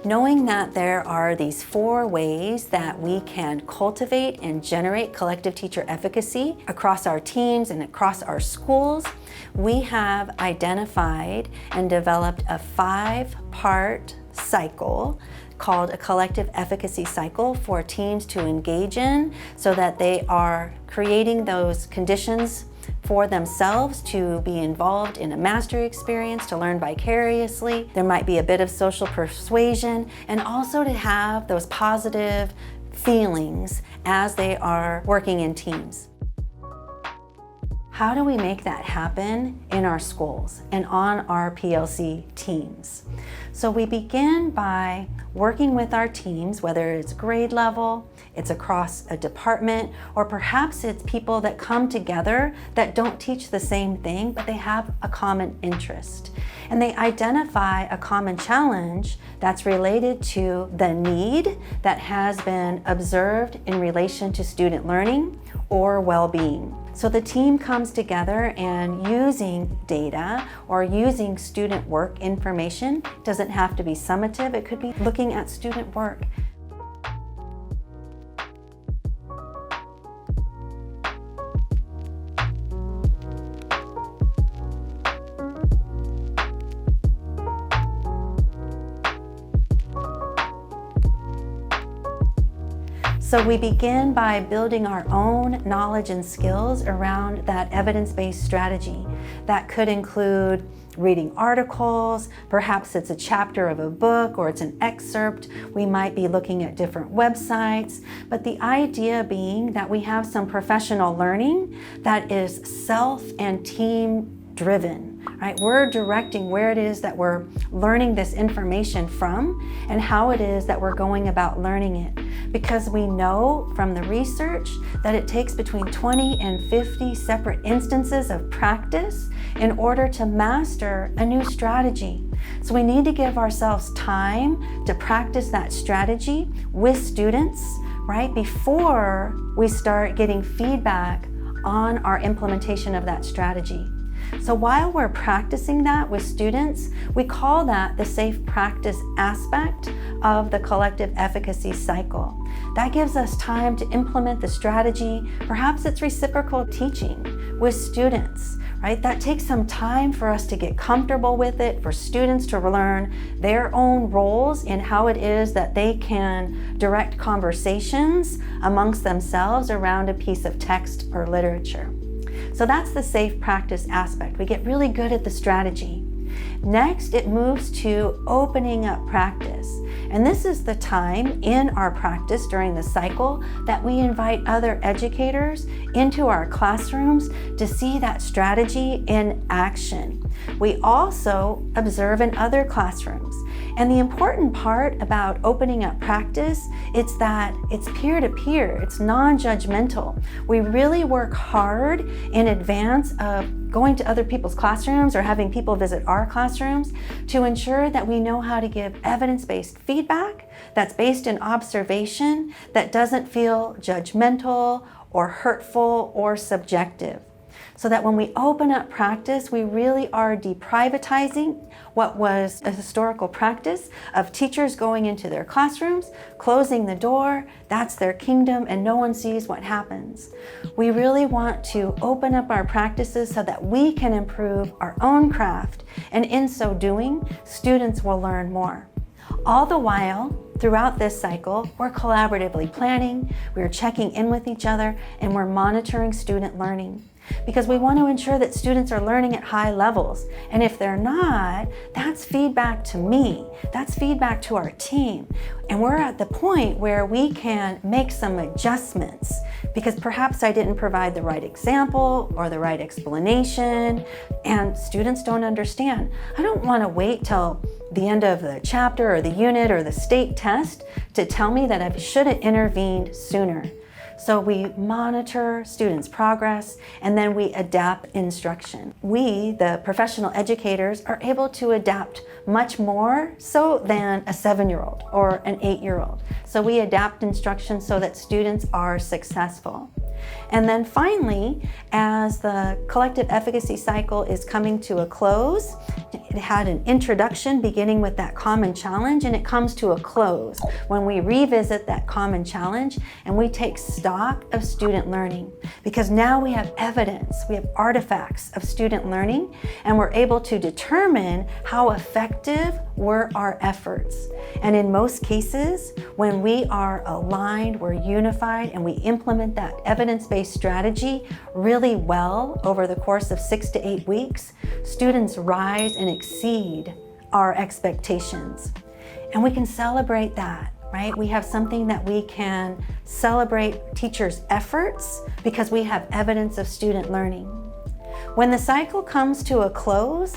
Knowing that there are these 4 ways that we can cultivate and generate collective teacher efficacy across our teams and across our schools, we have identified and developed a 5-part cycle called a Collective Efficacy Cycle for teams to engage in, so that they are creating those conditions for themselves to be involved in a mastery experience, to learn vicariously. There might be a bit of social persuasion, and also to have those positive feelings as they are working in teams. How do we make that happen in our schools and on our PLC teams? So we begin by working with our teams, whether it's grade level, it's across a department, or perhaps it's people that come together that don't teach the same thing, but they have a common interest. And they identify a common challenge that's related to the need that has been observed in relation to student learning or well-being. So the team comes together, and using data or using student work information, doesn't have to be summative, it could be looking at student work. So we begin by building our own knowledge and skills around that evidence-based strategy. That could include reading articles, perhaps it's a chapter of a book or it's an excerpt. We might be looking at different websites, but the idea being that we have some professional learning that is self and team driven, right? We're directing where it is that we're learning this information from and how it is that we're going about learning it. Because we know from the research that it takes between 20 and 50 separate instances of practice in order to master a new strategy. So we need to give ourselves time to practice that strategy with students, right, before we start getting feedback on our implementation of that strategy. So while we're practicing that with students, we call that the safe practice aspect of the collective efficacy cycle. That gives us time to implement the strategy. Perhaps it's reciprocal teaching with students, right? That takes some time for us to get comfortable with it, for students to learn their own roles in how it is that they can direct conversations amongst themselves around a piece of text or literature. So that's the safe practice aspect. We get really good at the strategy. Next, it moves to opening up practice. And this is the time in our practice during the cycle that we invite other educators into our classrooms to see that strategy in action. We also observe in other classrooms. And the important part about opening up practice, it's that it's peer-to-peer, it's non-judgmental. We really work hard in advance of going to other people's classrooms or having people visit our classrooms to ensure that we know how to give evidence-based feedback that's based in observation, that doesn't feel judgmental or hurtful or subjective. So that when we open up practice, we really are deprivatizing what was a historical practice of teachers going into their classrooms, closing the door, that's their kingdom, and no one sees what happens. We really want to open up our practices so that we can improve our own craft, and in so doing, students will learn more. All the while, throughout this cycle, we're collaboratively planning, we're checking in with each other, and we're monitoring student learning. Because we want to ensure that students are learning at high levels. And if they're not, that's feedback to me. That's feedback to our team. And we're at the point where we can make some adjustments because perhaps I didn't provide the right example or the right explanation, and students don't understand. I don't want to wait till the end of the chapter or the unit or the state test to tell me that I should have intervened sooner. So we monitor students' progress, and then we adapt instruction. We, the professional educators, are able to adapt much more so than a 7-year-old or an 8-year-old. So we adapt instruction so that students are successful. And then finally, as the collective efficacy cycle is coming to a close, It had an introduction beginning with that common challenge, and it comes to a close when we revisit that common challenge and we take stock of student learning, because now we have evidence, we have artifacts of student learning, and we're able to determine how effective were our efforts. And in most cases, when we are aligned, we're unified, and we implement that evidence-based strategy really well over the course of 6 to 8 weeks, students rise and exceed our expectations. And we can celebrate that, right? We have something that we can celebrate teachers' efforts because we have evidence of student learning. When the cycle comes to a close,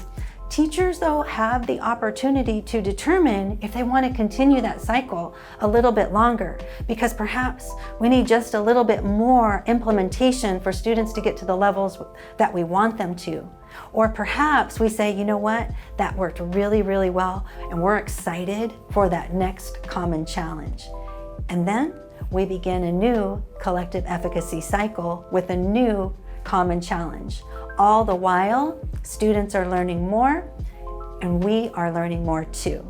teachers, though, have the opportunity to determine if they want to continue that cycle a little bit longer, because perhaps we need just a little bit more implementation for students to get to the levels that we want them to. Or perhaps we say, you know what, that worked really, really well, and we're excited for that next common challenge. And then we begin a new collective efficacy cycle with a new common challenge. All the while, students are learning more, and we are learning more too.